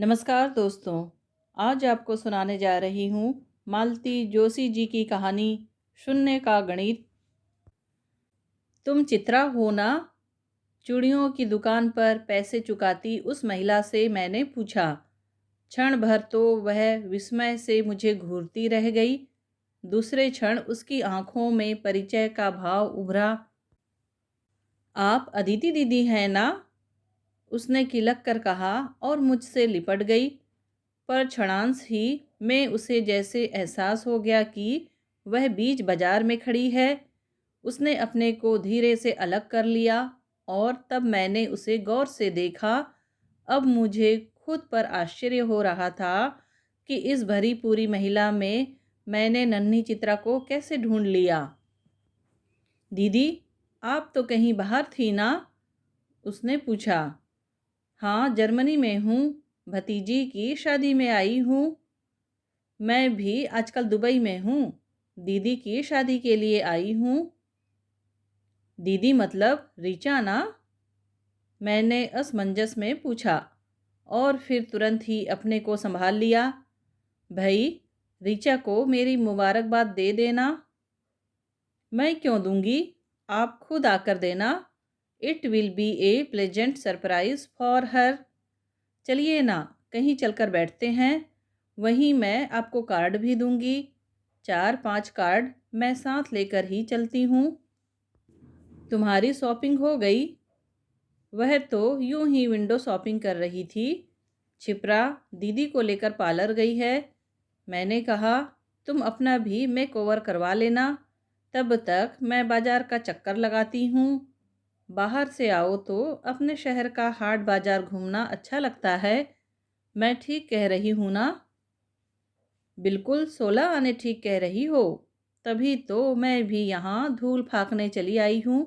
नमस्कार दोस्तों। आज आपको सुनाने जा रही हूँ मालती जोशी जी की कहानी शून्य का गणित। तुम चित्रा हो ना? चूड़ियों की दुकान पर पैसे चुकाती उस महिला से मैंने पूछा। क्षण भर तो वह विस्मय से मुझे घूरती रह गई। दूसरे क्षण उसकी आंखों में परिचय का भाव उभरा। आप अदिति दीदी हैं ना? उसने किलक कर कहा और मुझसे लिपट गई। पर क्षणांश ही में उसे जैसे एहसास हो गया कि वह बीच बाजार में खड़ी है। उसने अपने को धीरे से अलग कर लिया और तब मैंने उसे गौर से देखा। अब मुझे खुद पर आश्चर्य हो रहा था कि इस भरी पूरी महिला में मैंने नन्ही चित्रा को कैसे ढूंढ लिया। दीदी, आप तो कहीं बाहर थी ना? उसने पूछा। हाँ, जर्मनी में हूँ। भतीजी की शादी में आई हूँ। मैं भी आजकल दुबई में हूँ। दीदी की शादी के लिए आई हूँ। दीदी मतलब ऋचा ना? मैंने असमंजस में पूछा और फिर तुरंत ही अपने को संभाल लिया। भाई, ऋचा को मेरी मुबारकबाद दे देना। मैं क्यों दूंगी? आप खुद आकर देना। It will be A pleasant surprise for her. चलिए ना, कहीं चलकर बैठते हैं। वहीं मैं आपको कार्ड भी दूंगी। 4-5 कार्ड मैं साथ लेकर ही चलती हूँ। तुम्हारी शॉपिंग हो गई? वह तो यूं ही विंडो शॉपिंग कर रही थी। छिपरा दीदी को लेकर पार्लर गई है। मैंने कहा, तुम अपना भी मेकओवर करवा लेना। तब तक मैं बाजार का चक्कर लगाती हूँ। बाहर से आओ तो अपने शहर का हाट बाजार घूमना अच्छा लगता है। मैं ठीक कह रही हूँ ना? बिल्कुल 16 आने ठीक कह रही हो। तभी तो मैं भी यहाँ धूल फाकने चली आई हूँ।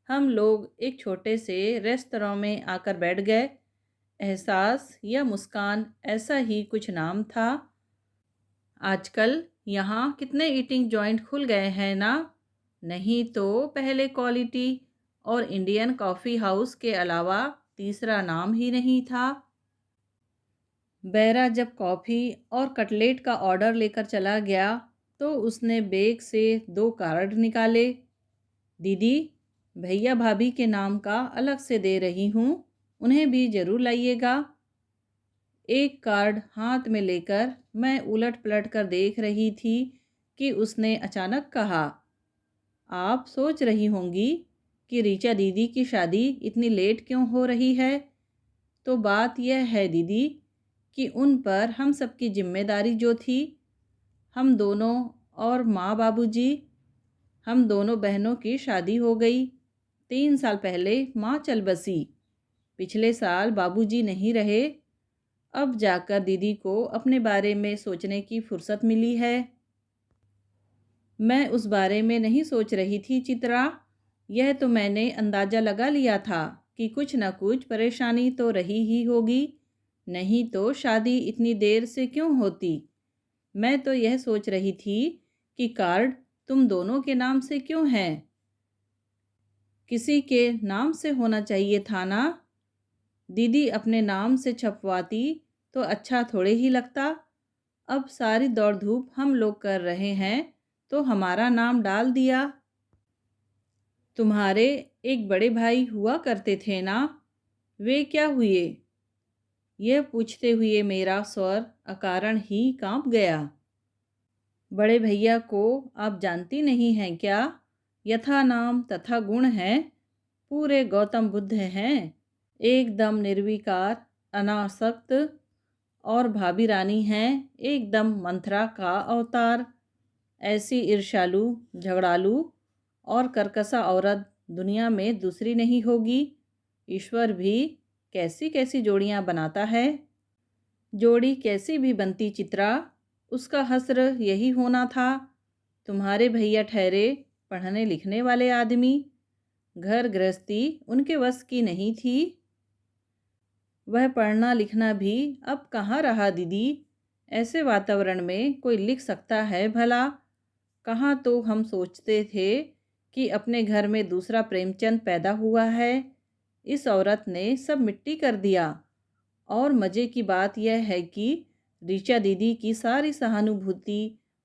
हम लोग एक छोटे से रेस्तरां में आकर बैठ गए। एहसास या मुस्कान, ऐसा ही कुछ नाम था। आजकल यहाँ कितने ईटिंग जॉइंट खुल गए हैं ना? नहीं तो पहले क्वालिटी और इंडियन कॉफ़ी हाउस के अलावा तीसरा नाम ही नहीं था। बैरा जब कॉफ़ी और कटलेट का ऑर्डर लेकर चला गया तो उसने बैग से 2 कार्ड निकाले। दीदी, भैया भाभी के नाम का अलग से दे रही हूँ, उन्हें भी ज़रूर लाइएगा। एक कार्ड हाथ में लेकर मैं उलट पलट कर देख रही थी कि उसने अचानक कहा, आप सोच रही होंगी कि ऋचा दीदी की शादी इतनी लेट क्यों हो रही है। तो बात यह है दीदी कि उन पर हम सबकी जिम्मेदारी जो थी, हम दोनों और माँ बाबूजी, हम दोनों बहनों की शादी हो गई। 3 साल पहले माँ चल बसी। पिछले साल बाबूजी नहीं रहे। अब जाकर दीदी को अपने बारे में सोचने की फुर्सत मिली है। मैं उस बारे में नहीं सोच रही थी चित्रा। यह तो मैंने अंदाज़ा लगा लिया था कि कुछ न कुछ परेशानी तो रही ही होगी। नहीं तो शादी इतनी देर से क्यों होती। मैं तो यह सोच रही थी कि कार्ड तुम दोनों के नाम से क्यों है। किसी के नाम से होना चाहिए था ना? दीदी अपने नाम से छपवाती तो अच्छा थोड़े ही लगता। अब सारी दौड़ धूप हम लोग कर रहे हैं तो हमारा नाम डाल दिया। तुम्हारे एक बड़े भाई हुआ करते थे ना? वे क्या हुए? यह पूछते हुए मेरा स्वर अकारण ही कांप गया। बड़े भैया को आप जानती नहीं हैं क्या? यथा नाम तथा गुण है। पूरे गौतम बुद्ध हैं। एकदम निर्विकार, अनासक्त। और भाभी रानी हैं एकदम मंथरा का अवतार। ऐसी ईर्ष्यालु, झगड़ालू और कर्कशा औरत दुनिया में दूसरी नहीं होगी। ईश्वर भी कैसी कैसी जोड़ियां बनाता है। जोड़ी कैसी भी बनती चित्रा, उसका हस्र यही होना था। तुम्हारे भैया ठहरे पढ़ने लिखने वाले आदमी। घर गृहस्थी उनके वश की नहीं थी। वह पढ़ना लिखना भी अब कहाँ रहा दीदी। ऐसे वातावरण में कोई लिख सकता है भला? कहाँ तो हम सोचते थे कि अपने घर में दूसरा प्रेमचंद पैदा हुआ है। इस औरत ने सब मिट्टी कर दिया और मज़े की बात यह है कि ऋचा दीदी की सारी सहानुभूति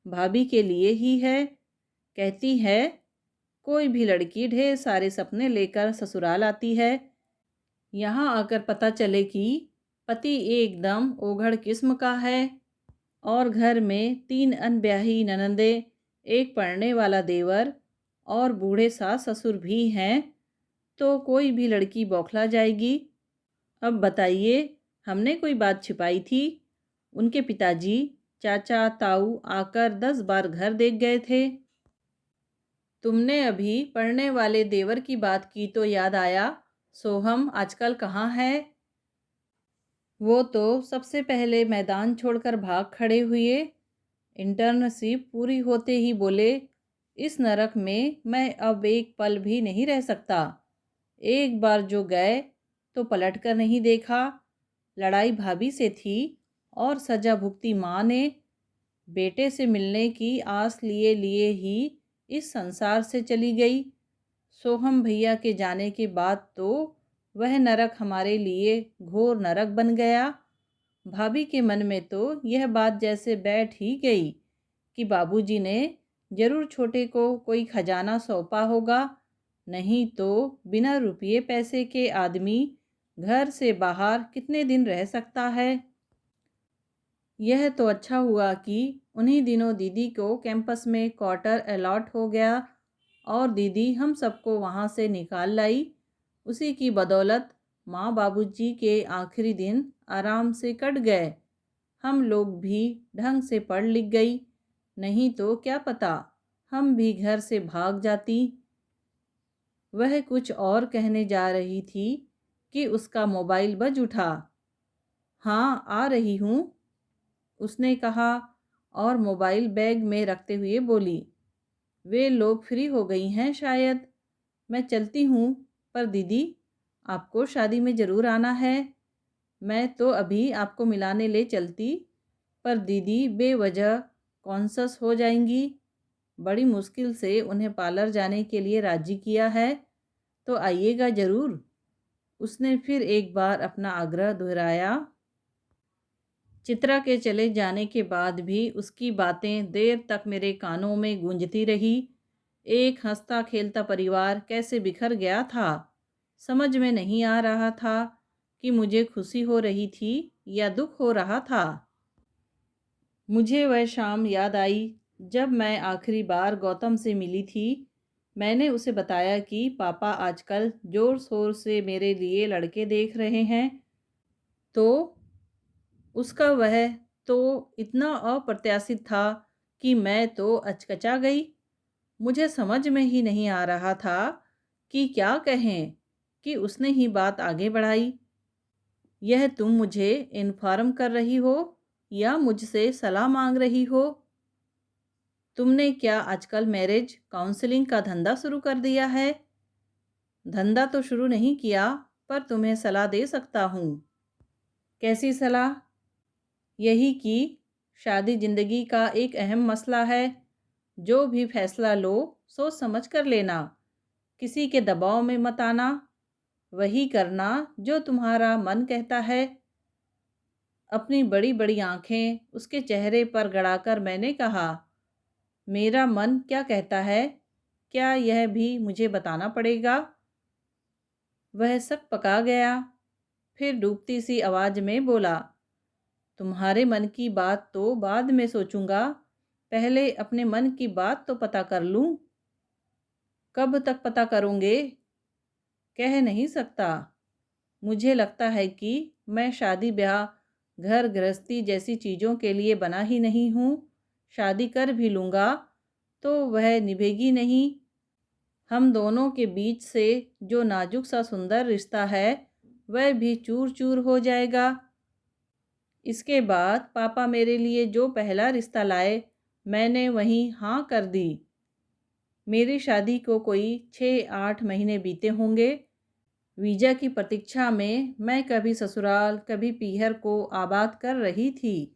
भाभी के लिए ही है। कहती है, कोई भी लड़की ढेर सारे सपने लेकर ससुराल आती है, यहाँ आकर पता चले कि पति एकदम ओघड़ किस्म का है और घर में 3 अनब्याही ननंदे, एक पढ़ने वाला देवर और बूढ़े सास ससुर भी हैं, तो कोई भी लड़की बौखला जाएगी। अब बताइए, हमने कोई बात छिपाई थी? उनके पिताजी, चाचा, ताऊ आकर 10 बार घर देख गए थे। तुमने अभी पढ़ने वाले देवर की बात की तो याद आया, सोहम आजकल कहाँ है? वो तो सबसे पहले मैदान छोड़कर भाग खड़े हुए। इंटर्नशिप पूरी होते ही बोले, इस नरक में मैं अब एक पल भी नहीं रह सकता। एक बार जो गए तो पलट कर नहीं देखा। लड़ाई भाभी से थी और सजा भुगती माँ ने। बेटे से मिलने की आस लिए लिए ही इस संसार से चली गई। सोहम भैया के जाने के बाद तो वह नरक हमारे लिए घोर नरक बन गया। भाभी के मन में तो यह बात जैसे बैठ ही गई कि बाबूजी ने जरूर छोटे को कोई खजाना सौंपा होगा, नहीं तो बिना रुपये पैसे के आदमी घर से बाहर कितने दिन रह सकता है। यह तो अच्छा हुआ कि उन्हीं दिनों दीदी को कैंपस में क्वार्टर अलॉट हो गया और दीदी हम सबको वहाँ से निकाल लाई। उसी की बदौलत माँ बाबूजी के आखिरी दिन आराम से कट गए। हम लोग भी ढंग से पढ़ लिख गई, नहीं तो क्या पता हम भी घर से भाग जाती। वह कुछ और कहने जा रही थी कि उसका मोबाइल बज उठा। हाँ, आ रही हूँ, उसने कहा और मोबाइल बैग में रखते हुए बोली, वे लोग फ्री हो गई हैं शायद, मैं चलती हूँ। पर दीदी, आपको शादी में ज़रूर आना है। मैं तो अभी आपको मिलाने ले चलती, पर दीदी बेवजह कॉन्शस हो जाएंगी। बड़ी मुश्किल से उन्हें पार्लर जाने के लिए राज़ी किया है, तो आइएगा ज़रूर। उसने फिर एक बार अपना आग्रह दोहराया। चित्रा के चले जाने के बाद भी उसकी बातें देर तक मेरे कानों में गूंजती रही। एक हंसता खेलता परिवार कैसे बिखर गया था। समझ में नहीं आ रहा था कि मुझे खुशी हो रही थी या दुख हो रहा था। मुझे वह शाम याद आई जब मैं आखिरी बार गौतम से मिली थी। मैंने उसे बताया कि पापा आजकल ज़ोर शोर से मेरे लिए लड़के देख रहे हैं, तो उसका वह तो इतना अप्रत्याशित था कि मैं तो अचकचा गई। मुझे समझ में ही नहीं आ रहा था कि क्या कहें, कि उसने ही बात आगे बढ़ाई। यह तुम मुझे इन्फॉर्म कर रही हो या मुझसे सलाह मांग रही हो? तुमने क्या आजकल मैरिज काउंसलिंग का धंधा शुरू कर दिया है? धंधा तो शुरू नहीं किया, पर तुम्हें सलाह दे सकता हूँ। कैसी सलाह? यही कि शादी ज़िंदगी का एक अहम मसला है। जो भी फैसला लो सोच समझ कर लेना, किसी के दबाव में मत आना, वही करना जो तुम्हारा मन कहता है। अपनी बड़ी बड़ी आंखें उसके चेहरे पर गड़ाकर मैंने कहा, मेरा मन क्या कहता है, क्या यह भी मुझे बताना पड़ेगा? वह सक पका गया, फिर डूबती सी आवाज़ में बोला, तुम्हारे मन की बात तो बाद में सोचूंगा, पहले अपने मन की बात तो पता कर लूं। कब तक पता करोगे? कह नहीं सकता। मुझे लगता है कि मैं शादी ब्याह घर गृहस्थी जैसी चीज़ों के लिए बना ही नहीं हूँ। शादी कर भी लूँगा तो वह निभेगी नहीं। हम दोनों के बीच से जो नाजुक सा सुंदर रिश्ता है वह भी चूर चूर हो जाएगा। इसके बाद पापा मेरे लिए जो पहला रिश्ता लाए मैंने वहीं हाँ कर दी। मेरी शादी को कोई 6-8 महीने बीते होंगे। वीज़ा की प्रतीक्षा में मैं कभी ससुराल कभी पीहर को आबाद कर रही थी।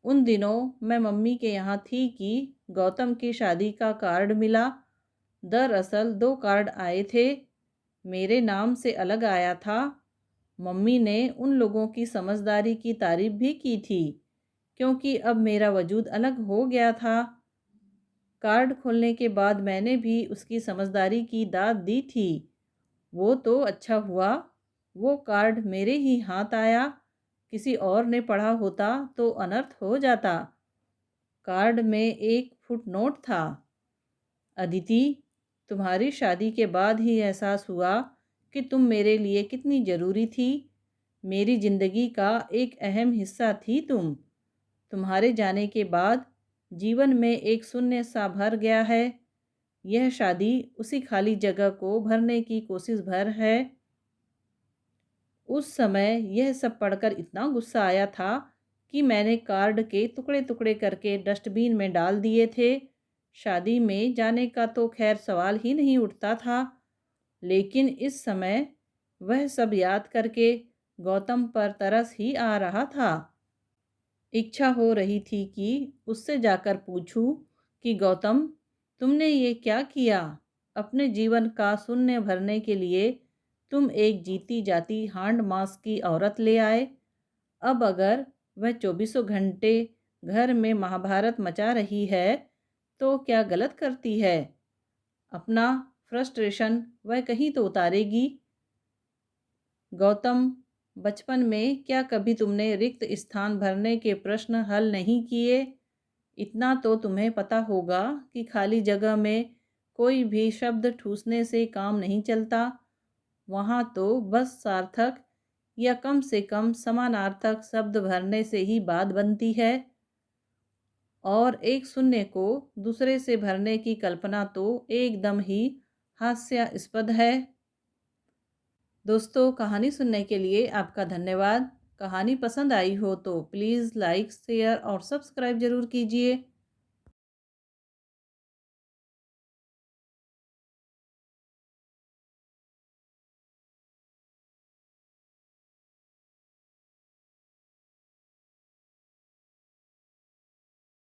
उन दिनों मैं मम्मी के यहाँ थी कि गौतम की शादी का कार्ड मिला। दरअसल 2 कार्ड आए थे। मेरे नाम से अलग आया था। मम्मी ने उन लोगों की समझदारी की तारीफ भी की थी, क्योंकि अब मेरा वजूद अलग हो गया था। कार्ड खोलने के बाद मैंने भी उसकी समझदारी की दाद दी थी। वो तो अच्छा हुआ, वो कार्ड मेरे ही हाथ आया। किसी और ने पढ़ा होता तो अनर्थ हो जाता। कार्ड में एक फुटनोट था। अदिति, तुम्हारी शादी के बाद ही एहसास हुआ कि तुम मेरे लिए कितनी ज़रूरी थी। मेरी ज़िंदगी का एक अहम हिस्सा थी तुम। तुम्हारे जाने के बाद जीवन में एक शून्य सा भर गया है। यह शादी उसी खाली जगह को भरने की कोशिश भर है। उस समय यह सब पढ़कर इतना गुस्सा आया था कि मैंने कार्ड के टुकड़े टुकड़े करके डस्टबिन में डाल दिए थे। शादी में जाने का तो खैर सवाल ही नहीं उठता था, लेकिन इस समय वह सब याद करके गौतम पर तरस ही आ रहा था। इच्छा हो रही थी कि उससे जाकर पूछूं कि गौतम, तुमने ये क्या किया? अपने जीवन का शून्य भरने के लिए तुम एक जीती जाती हांड मास की औरत ले आए। अब अगर वह चौबीसों घंटे घर में महाभारत मचा रही है तो क्या गलत करती है? अपना फ्रस्ट्रेशन वह कहीं तो उतारेगी। गौतम, बचपन में क्या कभी तुमने रिक्त स्थान भरने के प्रश्न हल नहीं किए? इतना तो तुम्हें पता होगा कि खाली जगह में कोई भी शब्द ठूसने से काम नहीं चलता। वहाँ तो बस सार्थक या कम से कम समानार्थक शब्द भरने से ही बात बनती है, और एक शून्य को दूसरे से भरने की कल्पना तो एकदम ही हास्यास्पद है। दोस्तों, कहानी सुनने के लिए आपका धन्यवाद। कहानी पसंद आई हो तो प्लीज़ लाइक, शेयर और सब्सक्राइब ज़रूर कीजिए।